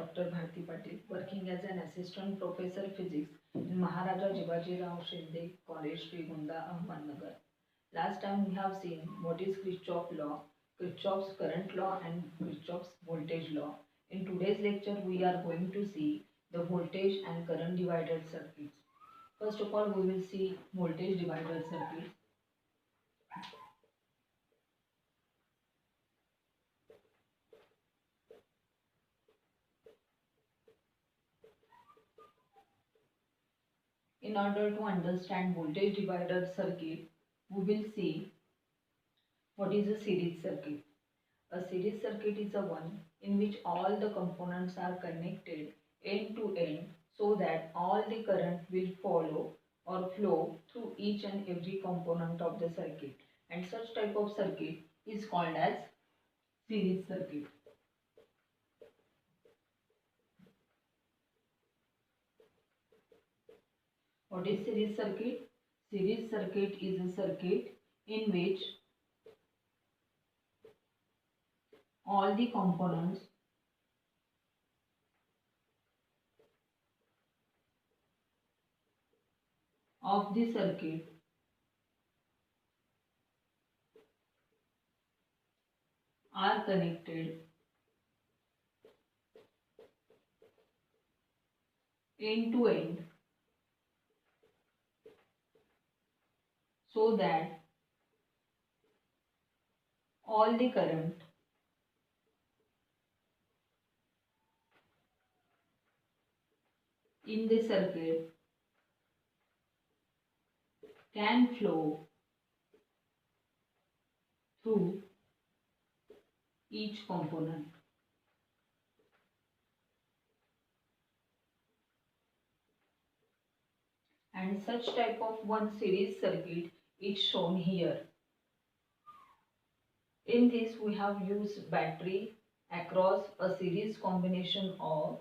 Dr. Bharti Patil, working as an assistant professor physics in Maharaja Jivajirao Shinde College, Srigonda, Ahmednagar. Last time we have seen what is Kirchhoff law, Kirchhoff's current law and Kirchhoff's voltage law. In today's lecture we are going to see the voltage and current divided circuits. First of all we will see voltage divider circuit. In order to understand voltage divider circuit, we will see what is a series circuit. A series circuit is a one in which all the components are connected end to end so that all the current will follow or flow through each and every component of the circuit, and such type of circuit is called as series circuit. What is series circuit? Series circuit is a circuit in which all the components of the circuit are connected end to end so that all the current in the circuit can flow through each component. And such type of one series circuit is shown here. In this we have used battery across a series combination of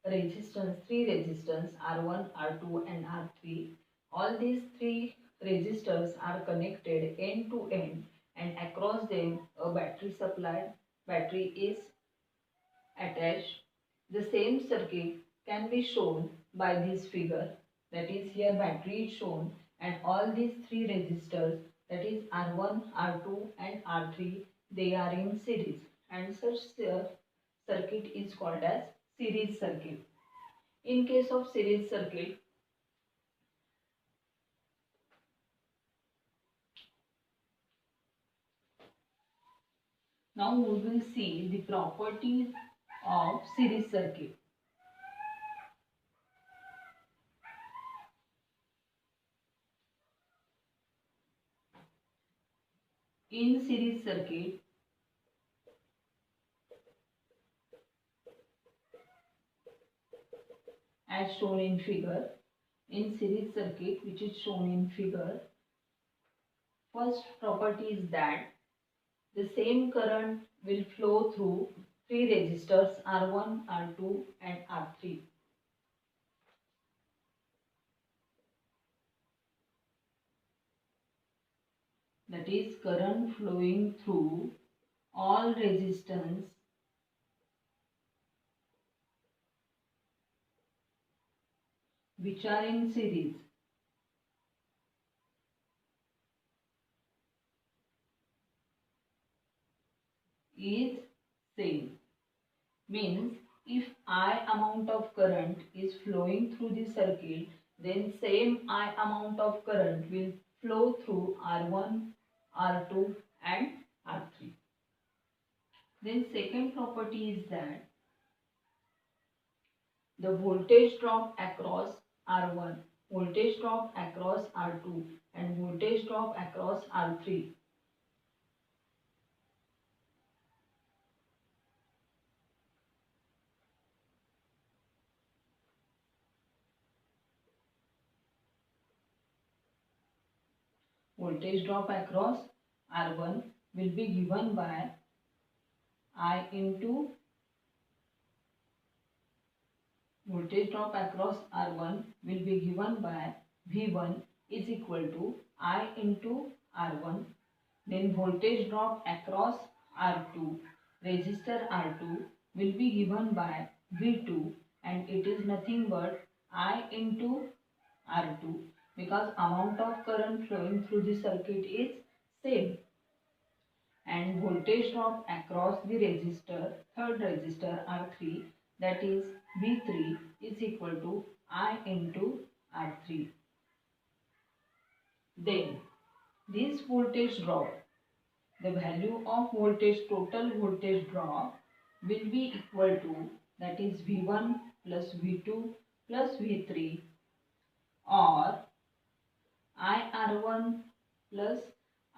three resistance R1, R2 and R3. All these three resistors are connected end to end, and across them a battery is attached. The same circuit can be shown by this figure, that is here battery is shown and all these three resistors, that is R1, R2 and R3, they are in series, and such circuit is called as series circuit. In case of series circuit, now we will see the properties of series circuit. In series circuit, as shown in figure, in series circuit which is shown in figure, first property is that the same current will flow through three resistors R1, R2 and R3. That is current flowing through all resistance which are in series. Is same. Means if I amount of current is flowing through the circuit, then same I amount of current will flow through R1, R2 and R3. Then second property is that the voltage drop across R1, voltage drop across R2 and voltage drop across R3 voltage drop across R1 will be given by I into voltage drop across R1 will be given by V1 is equal to I into R1. Then voltage drop across R2, resistor R2 will be given by V2, and it is nothing but I into R2, because amount of current flowing through the circuit is same, and voltage drop across the resistor, third resistor R3, that is V3, is equal to I into R3. Then this voltage drop, the value of voltage, total voltage drop will be equal to, that is V1 plus V2 plus V3, or IR1 plus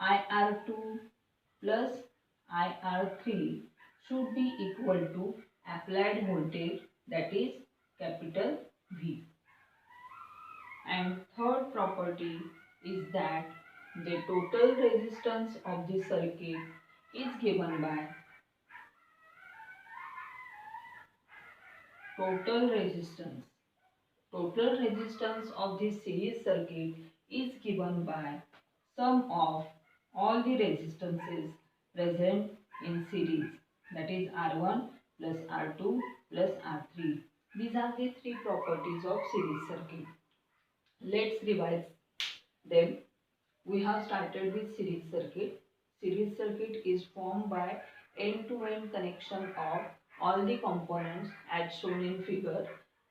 IR2 plus IR3 should be equal to applied voltage, that is capital V. And third property is that the total resistance of the circuit is given by total resistance. Total resistance of the series circuit is given by sum of all the resistances present in series, that is R1 plus R2 plus R3. These are the three properties of series circuit. Let's revise them. We have started with series circuit. Series circuit is formed by end-to-end connection of all the components as shown in figure.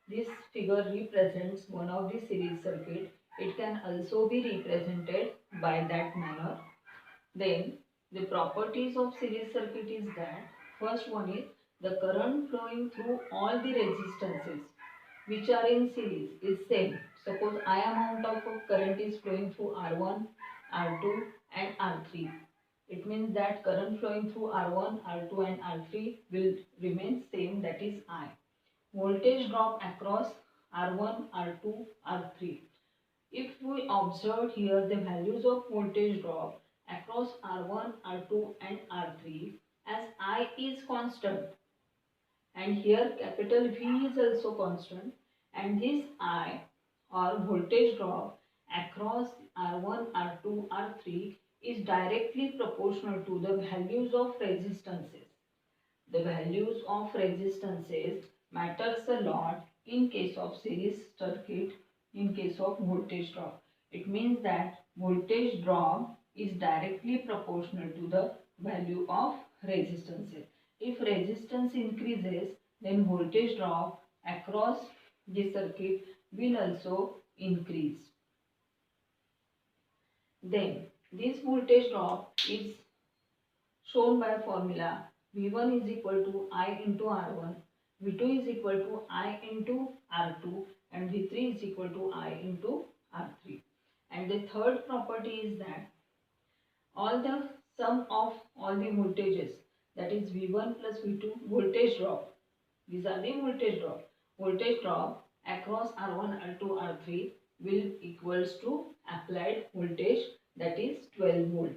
This figure represents one of the series circuit. It can also be represented by that manner. Then the properties of series circuit is that first one is the current flowing through all the resistances which are in series is same. Suppose I amount of current is flowing through R1, R2 and R3. It means that current flowing through R1, R2 and R3 will remain same, that is I. Voltage drop across R1, R2, R3. If we observe here the values of voltage drop across R1, R2 and R3, as I is constant and here capital V is also constant, and this I or voltage drop across R1, R2, R3 is directly proportional to the values of resistances. The values of resistances matters a lot in case of series circuit, in case of voltage drop. It means that voltage drop is directly proportional to the value of resistances. If resistance increases, then voltage drop across the circuit will also increase. Then this voltage drop is shown by formula V1 is equal to I into R1, V2 is equal to I into R2 and V3 is equal to I into R3. And the third property is that all the sum of all the voltages, that is V1 plus V2 voltage drop, these are the voltage drop across R1, R2, R3 will equals to applied voltage, that is 12 volt.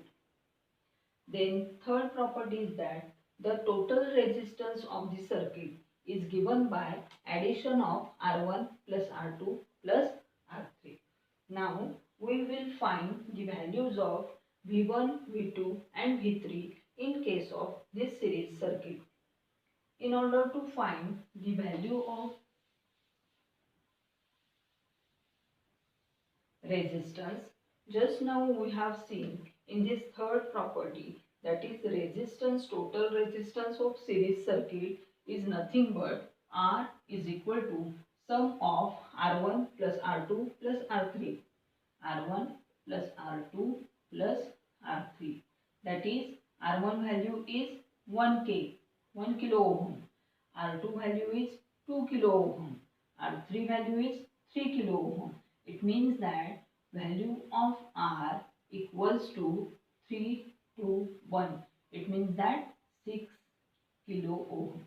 Then third property is that the total resistance of the circuit is given by addition of R1 plus R2 plus R3. Now we will find the values of V1, V2 and V3 in case of this series circuit. In order to find the value of resistance, just now we have seen in this third property, that is resistance, total resistance of series circuit is nothing but R is equal to sum of R1 plus R2 plus R3, R1 plus R2 plus R3, that is R1 value is 1K, 1 kilo ohm, R2 value is 2 kilo ohm, R3 value is 3 kilo ohm. It means that value of R equals to 3 to 1. It means that 6 kilo ohm.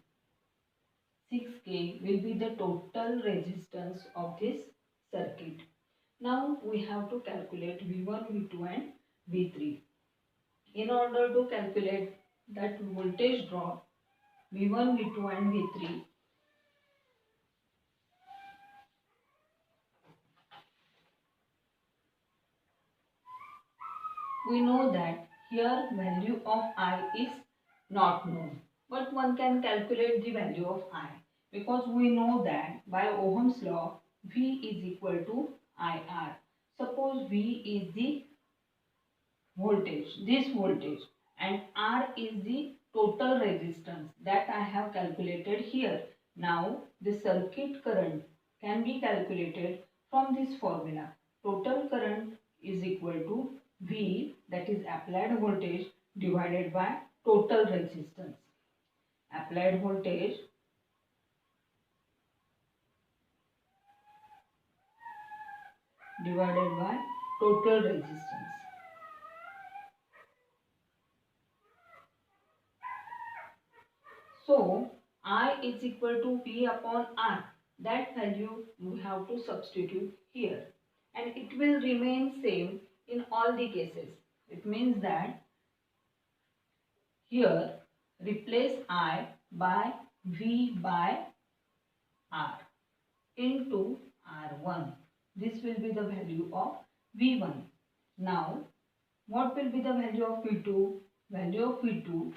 6K will be the total resistance of this circuit. Now we have to calculate V1, V2 and V3. In order to calculate that voltage drop V1, V2 and V3, we know that here value of I is not known, but one can calculate the value of I. Because we know that by Ohm's law, V is equal to IR. Suppose V is the voltage, this voltage, and R is the total resistance that I have calculated here. Now the circuit current can be calculated from this formula. Total current is equal to V, that is applied voltage, divided by total resistance. Applied voltage divided by total resistance. So I is equal to V upon R. That value you have to substitute here, and it will remain same in all the cases. It means that here replace I by V by R into R1. This will be the value of V1. Now what will be the value of V2? Value of V2,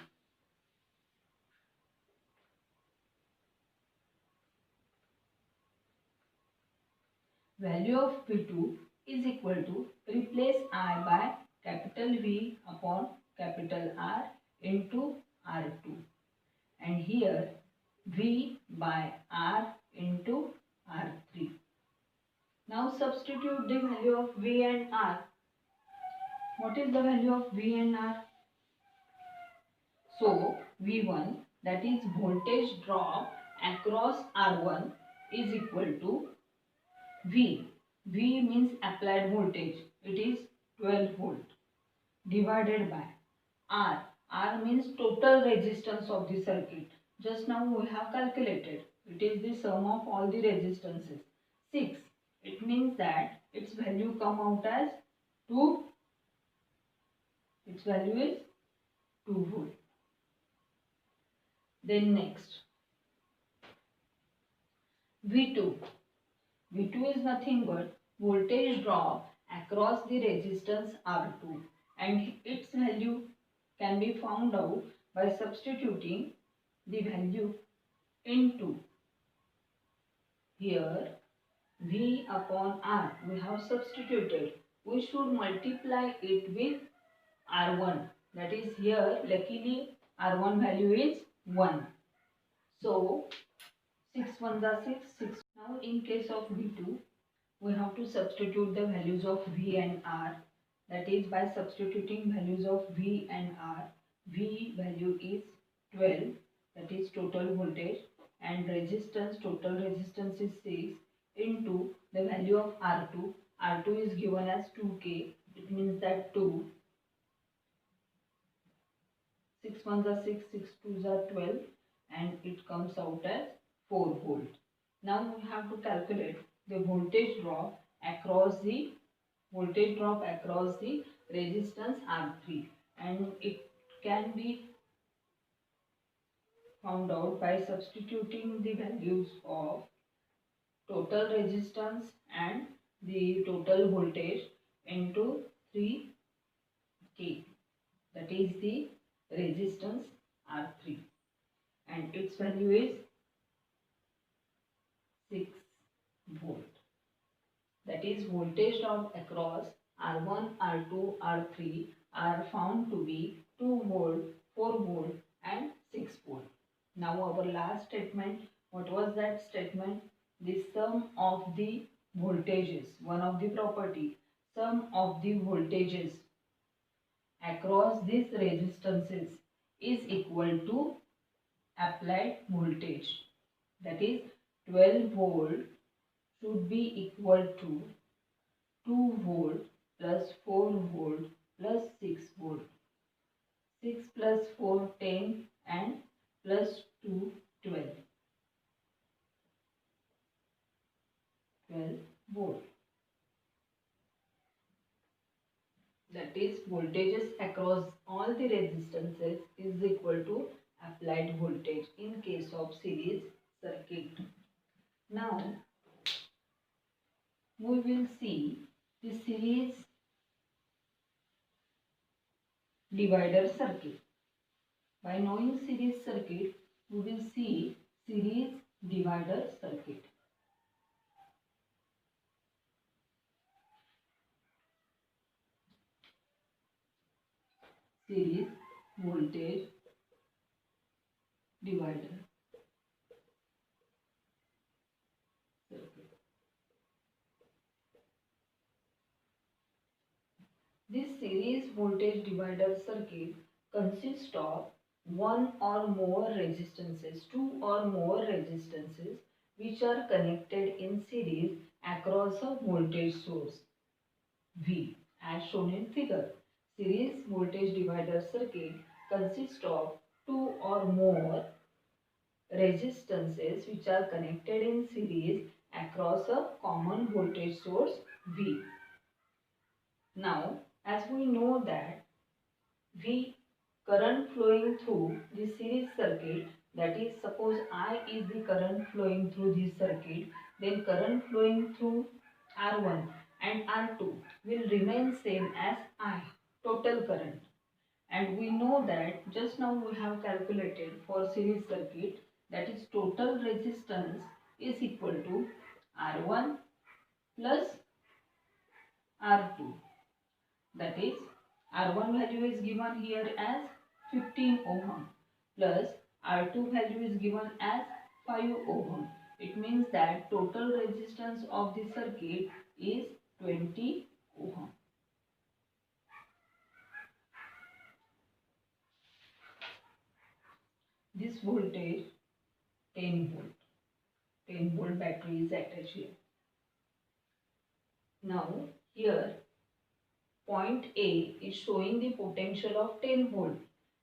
value of V2 is equal to replace I by capital V upon capital R into R2, and here V by R into R3. Now substitute the value of V and R. What is the value of V and R? So V1, that is voltage drop across R1, is equal to V. V means applied voltage. It is 12 volt divided by R. R means total resistance of the circuit. Just now we have calculated. It is the sum of all the resistances. 6. It means that its value come out as 2. Its value is 2 volt. Then next V2. V2 is nothing but voltage drop across the resistance R2, and its value can be found out by substituting the value into here V upon R. We have substituted. We should multiply it with R1. That is here luckily R1 value is 1. So 6 ones are 6. 6. Now in case of V2, we have to substitute the values of V and R. That is by substituting values of V and R. V value is 12, that is total voltage, and resistance, total resistance is 6 into the value of R2. R2 is given as 2K. It means that 2. 6 ones are 6, 6 twos are 12, and it comes out as 4 volt. Now we have to calculate the voltage drop across the resistance R3, and it can be found out by substituting the values of total resistance and the total voltage into 3K, that is the resistance R3, and its value is 6 volt. That is voltage drop across R1, R2, R3 are found to be 2 volt, 4 volt and 6 volt. Now our last statement, what was that statement? The sum of the voltages, one of the property, sum of the voltages across these resistances is equal to applied voltage. That is 12 volt should be equal to 2 volt plus 4 volt plus 6 volt. 6 plus 4 10 and plus 2 12. 12 volt. That is voltages across all the resistances is equal to applied voltage in case of series circuit. Now we will see the series divider circuit. By knowing series circuit, we will see series divider divider circuit. Series voltage divider circuit. This series voltage divider circuit consists of one or more resistances, two or more resistances which are connected in series across a voltage source V as shown in figure. Series voltage divider circuit consists of two or more resistances which are connected in series across a common voltage source V. Now, as we know that V current flowing through the series circuit, that is, suppose I is the current flowing through this circuit, then current flowing through R1 and R2 will remain same as I, total current. And we know that just now we have calculated for series circuit, that is total resistance is equal to R1 plus R2. That is, R1 value is given here as 15 ohm plus R2 value is given as 5 ohm. It means that total resistance of the circuit is 20 ohm. This voltage 10 volt. 10 volt battery is attached here. Now here point A is showing the potential of 10 volt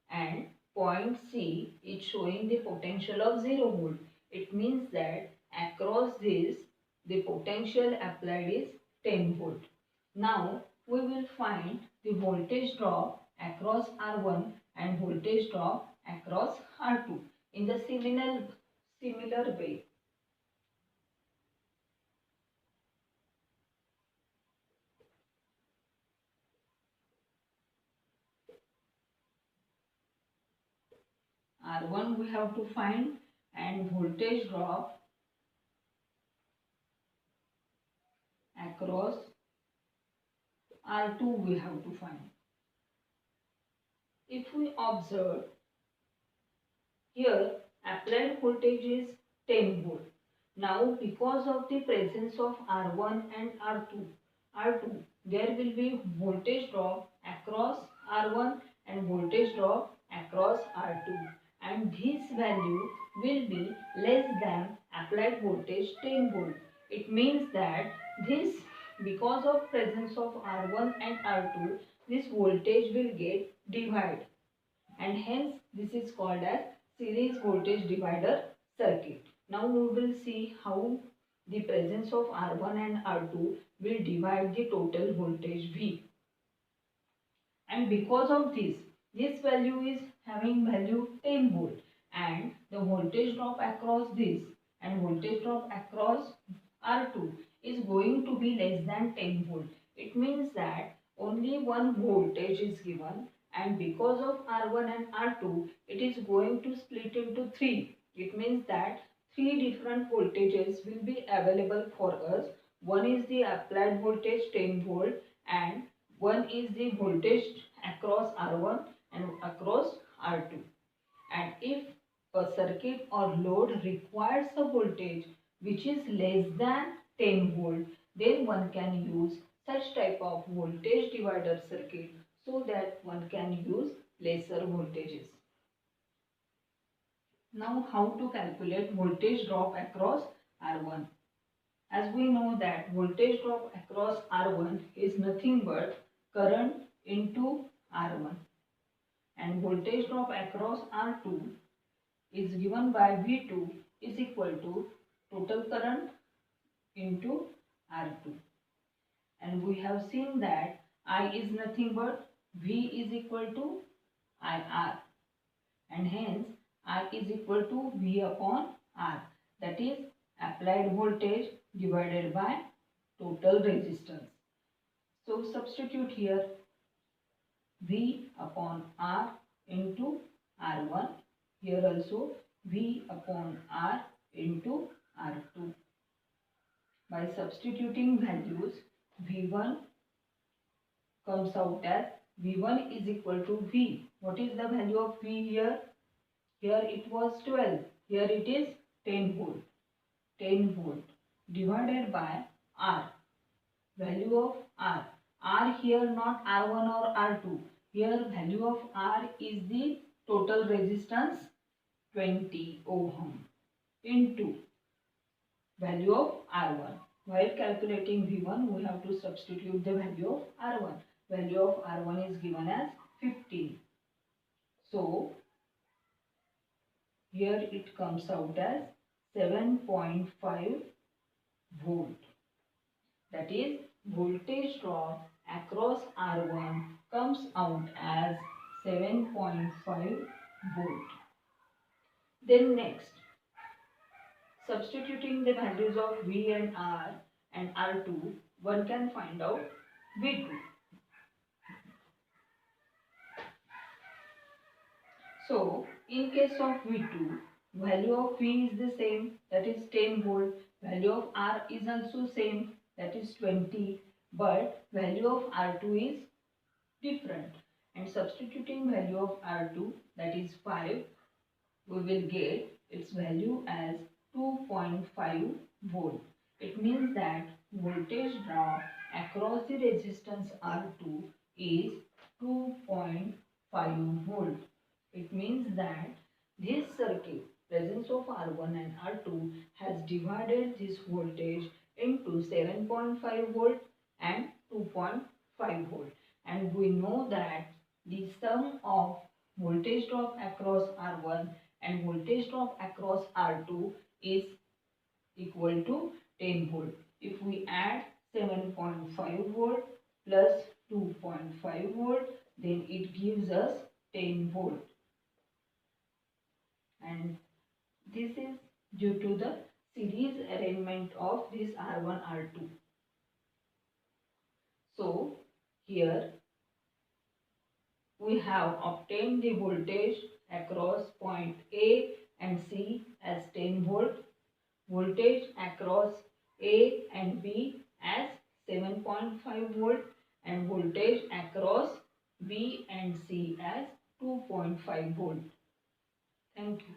and point C is showing the potential of 0 volt. It means that across this the potential applied is 10 volt. Now we will find the voltage drop across R1 and voltage drop across R2 in the similar way. R1 we have to find and voltage drop across R2 we have to find. If we observe here applied voltage is 10 volt. Now because of the presence of R1 and R2 there will be voltage drop across R1 and voltage drop across R2 and this value will be less than applied voltage 10 volt. It means that this because of presence of R1 and R2 this voltage will get divided and hence this is called as series voltage divider circuit. Now we will see how the presence of R1 and R2 will divide the total voltage V. And because of this value is having value 10 volt and the voltage drop across this and voltage drop across R2 is going to be less than 10 volt. It means that only one voltage is given and because of R1 and R2 it is going to split into 3. It means that 3 different voltages will be available for us. One is the applied voltage 10 volt and one is the voltage across R1 and across R2. And if a circuit or load requires a voltage which is less than 10 volt, then one can use such type of voltage divider circuit so that one can use lesser voltages. Now how to calculate voltage drop across R1? As we know that voltage drop across R1 is nothing but current into R1 and voltage drop across R2 is given by V2 is equal to total current into R2 and we have seen that I is nothing but V is equal to IR and hence I is equal to V upon R, that is applied voltage divided by total resistance. So substitute here V upon R into R1, here also V upon R into R2. By substituting values, V1 comes out as V1 is equal to V. What is the value of V here? Here it was 12. Here it is 10 volt. 10 volt divided by R. Value of R. R here not R1 or R2. Here value of R is the total resistance 20 ohm into value of R1. While calculating V1, we have to substitute the value of R1. Value of R1 is given as 15. So, here it comes out as 7.5 volt. That is, voltage drop across R1 comes out as 7.5 volt. Then next, substituting the values of V and R and R2, one can find out V2. So, in case of V2, value of V is the same, that is 10 volt. Value of R is also same, that is 20. But value of R2 is different. And substituting value of R2, that is 5, we will get its value as 2.5 volt. It means that voltage drop across the resistance R2 is 2.5 volt. It means that this circuit, presence of R1 and R2, has divided this voltage into 7.5 volt and 2.5 volt. And we know that the sum of voltage drop across R1 and voltage drop across R2 is equal to 10 volt. If we add 7.5 volt plus 2.5 volt, then it gives us 10 volt. And this is due to the series arrangement of this R1, R2. So, here we have obtained the voltage across point A and C as 10 volt, voltage across A and B as 7.5 volt, and voltage across B and C as 2.5 volt. Thank you.